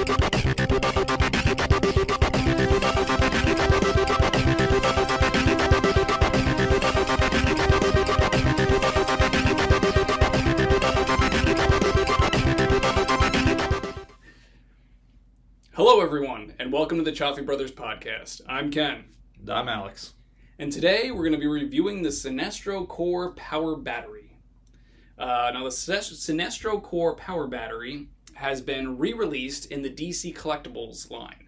Hello everyone, and welcome to the Cioffi Brothers podcast. I'm Ken. I'm Alex. And today we're going to be reviewing the Sinestro Corps Power Battery. Now the Sinestro Corps Power Battery has been re-released in the DC Collectibles line.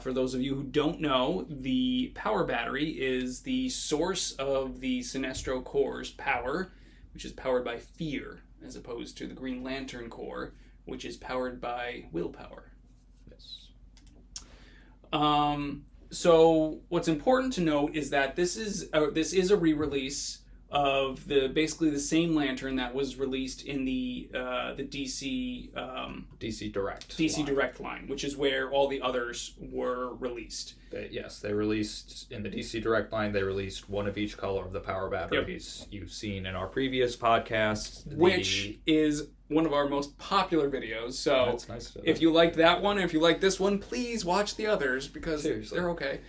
For those of you who don't know, the Power Battery is the source of the Sinestro Corps' power, which is powered by fear, as opposed to the Green Lantern Corps, which is powered by willpower. So what's important to note is that this is a re-release of basically the same lantern that was released in the DC Direct line, which is where all the others were released. They released in the DC Direct line. They released one of each color of the power batteries. Yep. You've seen in our previous podcasts, which is one of our most popular videos. So that's nice if you liked that one, and if you like this one, please watch the others because Seriously. They're okay.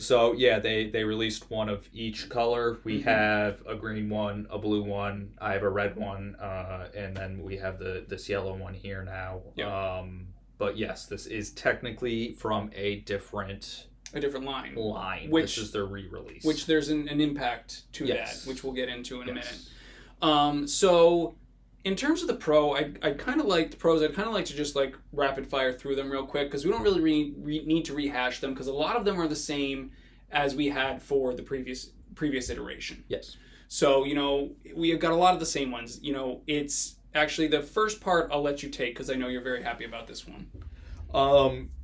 So yeah, they released one of each color. We have a green one, a blue one. I have a red one, and then we have this yellow one here now. Yep. But yes, this is technically from a different line. Which this is their re-release. Which there's an impact to yes. that, which we'll get into in a minute. So in terms of the pro, I kind of like the pros. I'd kind of like to just like rapid fire through them real quick because we don't really need to rehash them because a lot of them are the same as we had for the previous iteration. Yes. So, we have got a lot of the same ones. It's actually the first part I'll let you take because I know you're very happy about this one.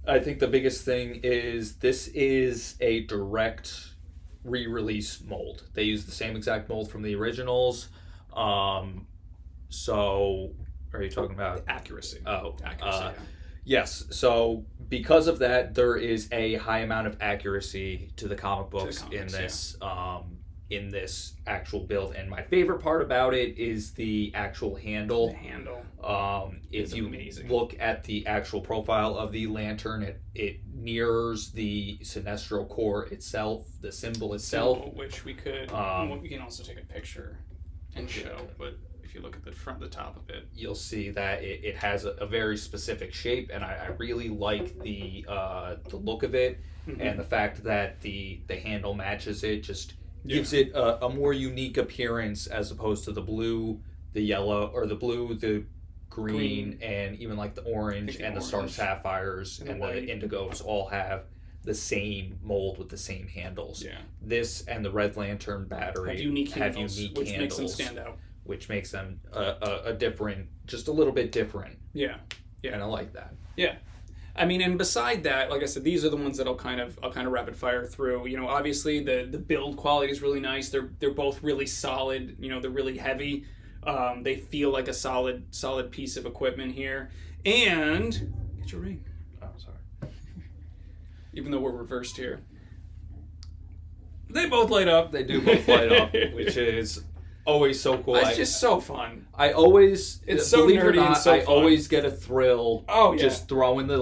I think the biggest thing is this is a direct re-release mold. They use the same exact mold from the originals. So, are you talking about accuracy? Accuracy. Yeah. Yes. So, because of that, there is a high amount of accuracy to the comic books in this actual build. And my favorite part about it is the actual handle. The handle. If you amazing. Look at the actual profile of the lantern, it mirrors the Sinestro Corps itself, the symbol itself. Which we could. We can also take a picture and show, but if you look at the top of it, you'll see that it has a very specific shape, and I really like the look of it, and the fact that the handle matches it just gives it a more unique appearance as opposed to the blue, the yellow, or the blue, the green, and even like the orange and the Star Sapphires and the Indigos all have the same mold with the same handles. Yeah. This and the Red Lantern battery have unique handles, which handles, makes them stand out. Which makes them a different, just a little bit different. Yeah. And I like that. Yeah. I mean, and beside that, like I said, these are the ones that I'll kind of rapid fire through. Obviously the build quality is really nice. They're both really solid. They're really heavy. They feel like a solid piece of equipment here. And get your ring. Oh, sorry. Even though we're reversed here, they both light up. They do both light up, which is always so cool. It's just so fun. It's so nerdy and so fun. I always get a thrill. Oh yeah. Just throwing the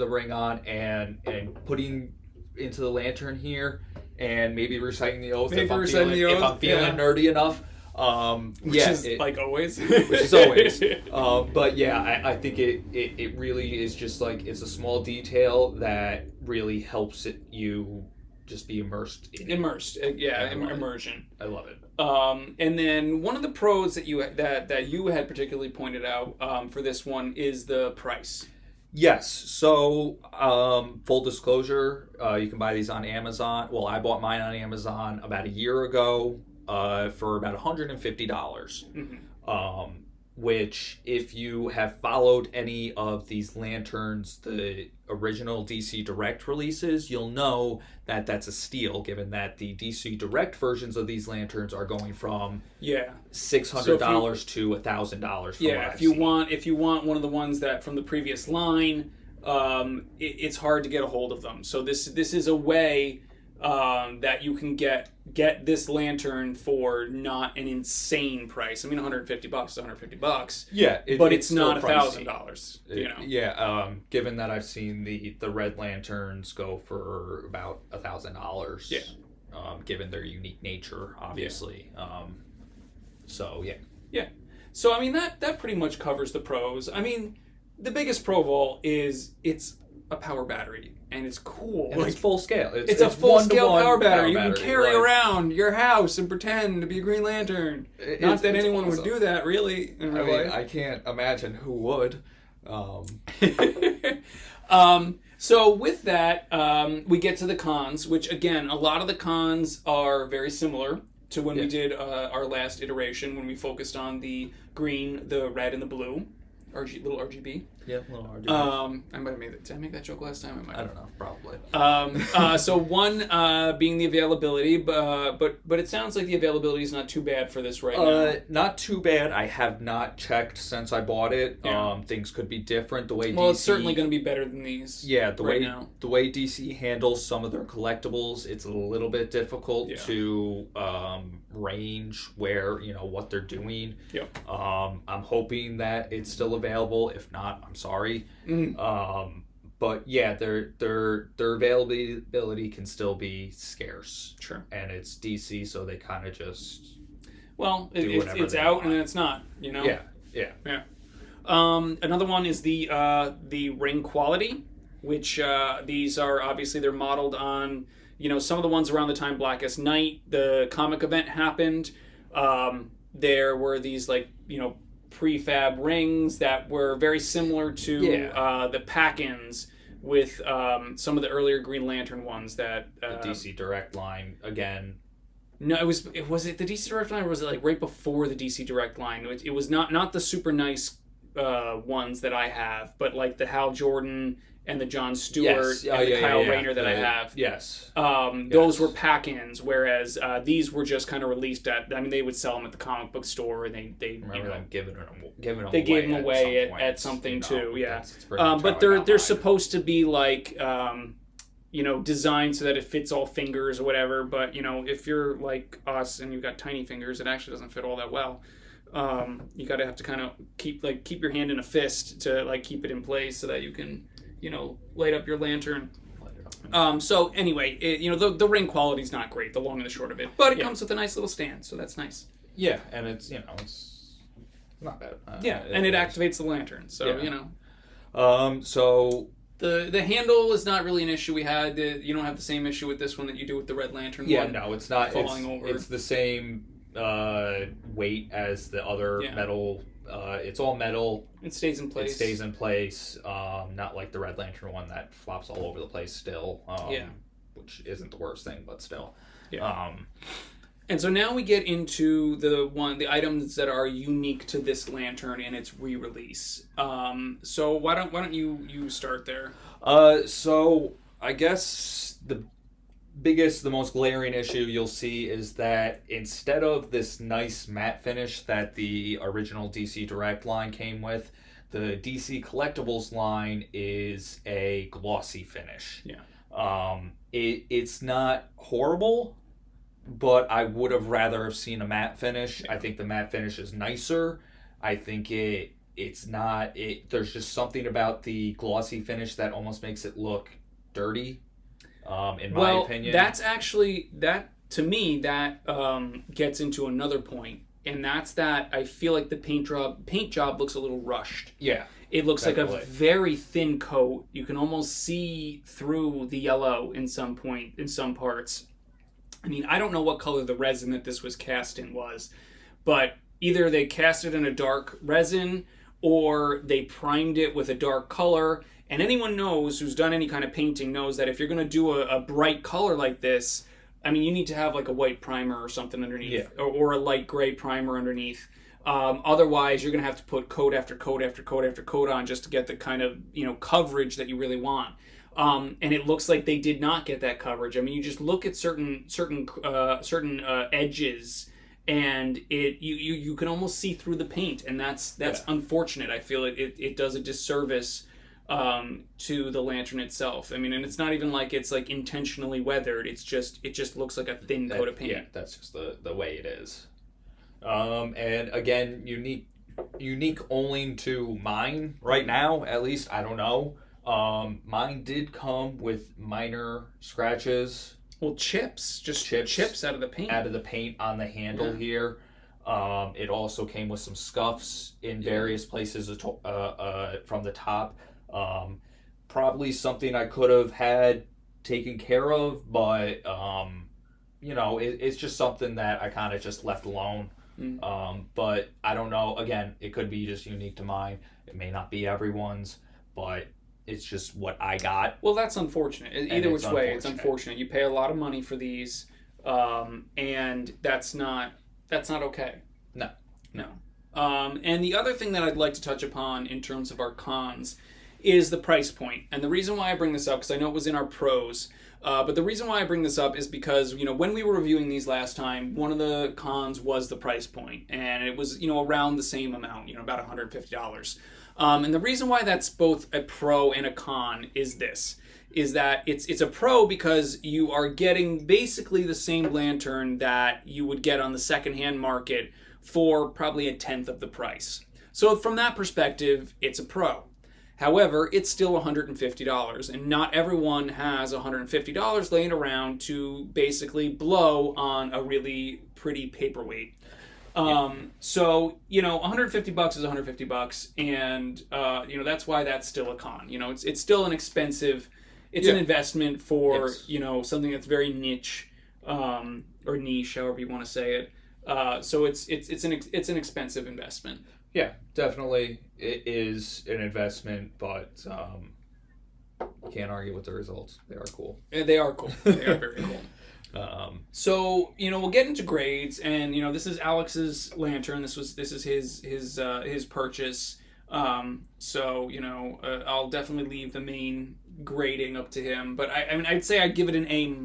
ring on and putting into the lantern here, and maybe reciting the oath if I'm feeling nerdy enough. Which is like always. Which is always. But yeah, I think it really is just like it's a small detail that really helps you just be immersed in it. Immersion. I love it. And then one of the pros that you had particularly pointed out for this one is the price. Yes. So, full disclosure, you can buy these on Amazon. Well, I bought mine on Amazon about a year ago for about $150. Which, if you have followed any of these lanterns, the original DC Direct releases, you'll know that that's a steal, given that the DC Direct versions of these lanterns are going from $600 to $1,000. Yeah, if you want one of the ones that from the previous line, it's hard to get a hold of them. So this is a way that you can get this lantern for not an insane price. I mean, $150 is $150. Yeah, but it's not pricey. $1,000. You know. Yeah. Given that I've seen the red lanterns go for about $1,000. Yeah. Given their unique nature, obviously. Yeah. So yeah. Yeah. So I mean that pretty much covers the pros. I mean, the biggest pro of all is it's a power battery. And it's cool. And it's full scale. It's a full-scale power battery. You can battery, carry right? around your house and pretend to be a Green Lantern. Not that anyone awesome. would do that, really, in real life. I can't imagine who would. So with that, we get to the cons, which, again, a lot of the cons are very similar to when we did our last iteration, when we focused on the green, the red, and the blue. Little RGB. Yeah, little RGB. I might have made it. Did I make that joke last time? I don't know, probably. So one being the availability, but it sounds like the availability is not too bad for this right now. Not too bad. I have not checked since I bought it. Yeah. Things could be different. The way it's certainly going to be better than these. Yeah, the way DC handles some of their collectibles, it's a little bit difficult to range where what they're doing. Yep. I'm hoping that it's still available. If not, I'm sorry. Mm-hmm. But yeah, their availability can still be scarce. Sure. And it's DC, so they kind of just it's out and then it's not. Yeah. Another one is the ring quality, which these are obviously they're modeled on some of the ones around the time Blackest Night, the comic event happened. There were these prefab rings that were very similar to the pack-ins with some of the earlier Green Lantern ones that the DC Direct line again. No, was it the DC Direct line, or was it right before the DC Direct line? It was not the super nice ones that I have, but the Hal Jordan and the John Stewart and the Kyle Rayner that I have. Yes. Those were pack-ins, whereas these were just kind of released at. I mean, they would sell them at the comic book store, and they remember them giving them they gave them away at something too. Yeah. But they're supposed to be designed so that it fits all fingers or whatever. But if you're like us and you've got tiny fingers, it actually doesn't fit all that well. You got to have to kind of keep your hand in a fist to keep it in place so that you can light up your lantern. So anyway, the ring quality is not great, the long and the short of it, but it comes with a nice little stand, so that's nice. Yeah, and it's it's not bad. And it activates the lantern, so so the handle is not really an issue we had. You don't have the same issue with this one that you do with the Red Lantern one. Yeah, no, it's not falling over. It's the same weight as the other metal. It's all metal. It stays in place. Not like the Red Lantern one that flops all over the place still. Which isn't the worst thing, but still. Yeah. And so now we get into the items that are unique to this lantern and its re-release. So why don't you start there? So I guess the most glaring issue you'll see is that instead of this nice matte finish that the original DC Direct line came with, the DC Collectibles line is a glossy finish. Yeah. It's not horrible, but I would have rather have seen a matte finish. I think the matte finish is nicer. I think it's not. There's just something about the glossy finish that almost makes it look dirty. In my opinion, that's actually to me gets into another point, and that's that I feel like the paint job looks a little rushed. Yeah, it looks definitely like a very thin coat. You can almost see through the yellow in some parts. I mean, I don't know what color the resin that this was cast in was, but either they cast it in a dark resin or they primed it with a dark color. And anyone knows who's done any kind of painting knows that if you're going to do a bright color like this, I mean, you need to have a white primer or something underneath, or a light gray primer underneath. Otherwise, you're going to have to put coat after coat after coat after coat on just to get the kind of coverage that you really want. And it looks like they did not get that coverage. I mean, you just look at certain edges, and you can almost see through the paint, and that's unfortunate. I feel it does a disservice to the lantern itself. I mean, and it's not even like it's like intentionally weathered. It just looks like a thin coat of paint. Yeah, that's just the way it is. And again, unique only to mine right now. At least I don't know. Mine did come with minor scratches. Well, chips out of the paint. Out of the paint on the handle here. It also came with some scuffs in various places from the top. Probably something I could have had taken care of, but it's just something that I kind of just left alone. But I don't know. Again, it could be just unique to mine. It may not be everyone's, but it's just what I got. Well, that's unfortunate. Either which way, it's unfortunate. You pay a lot of money for these, and that's not okay. No. And the other thing that I'd like to touch upon in terms of our cons is the price point. And the reason why I bring this up, because I know it was in our pros, but the reason why I bring this up is because, when we were reviewing these last time, one of the cons was the price point, and it was, around the same amount, about $150. And the reason why that's both a pro and a con is that it's a pro because you are getting basically the same lantern that you would get on the secondhand market for probably 1/10 of the price. So from that perspective, it's a pro. However, it's still $150, and not everyone has $150 laying around to basically blow on a really pretty paperweight. So, $150 is $150, and, that's why that's still a con. It's still an expensive, an investment for, something that's very niche, or niche, however you want to say it. So it's an expensive investment. Yeah, definitely it is an investment, but you can't argue with the results. They are cool. They are cool. They are very cool. So we'll get into grades, and this is Alex's lantern. This is his purchase. So I'll definitely leave the main grading up to him. But I mean I'd say I'd give it an A-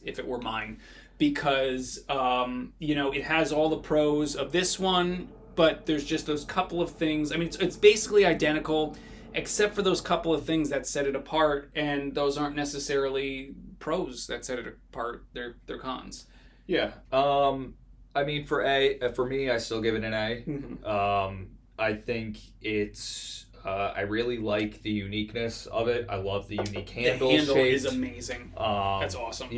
if it were mine, because it has all the pros of this one, but there's just those couple of things. I mean it's basically identical, except for those couple of things that set it apart, and those aren't necessarily pros that set it apart. They're cons. Yeah. I mean, for me, I still give it an A. Mm-hmm. I think it's. I really like the uniqueness of it. I love the unique handle. The handle shape. is amazing. That's awesome.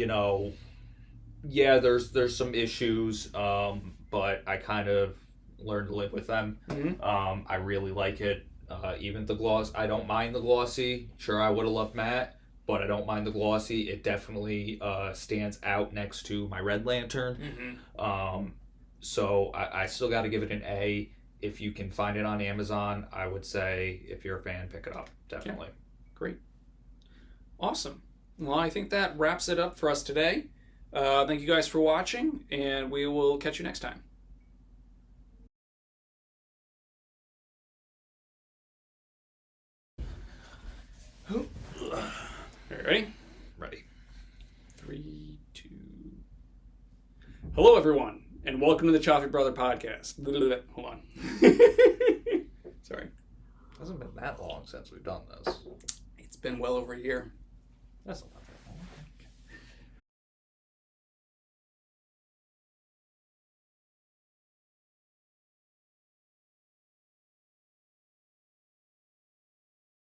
Yeah, there's some issues, but I kind of learned to live with them. Mm-hmm. I really like it. Even the gloss, I don't mind the glossy. Sure, I would have loved matte, but I don't mind the glossy. It definitely stands out next to my red lantern. Mm-hmm. So I still got to give it an A. If you can find it on Amazon, I would say if you're a fan, pick it up. Definitely. Yeah. Great. Awesome. Well, I think that wraps it up for us today. Thank you guys for watching, and we will catch you next time. Ready? Ready. 3, 2. Hello, everyone, and welcome to the Cioffi Brother Podcast. Hold on. Sorry. It hasn't been that long since we've done this. It's been well over a year. That's not that bad.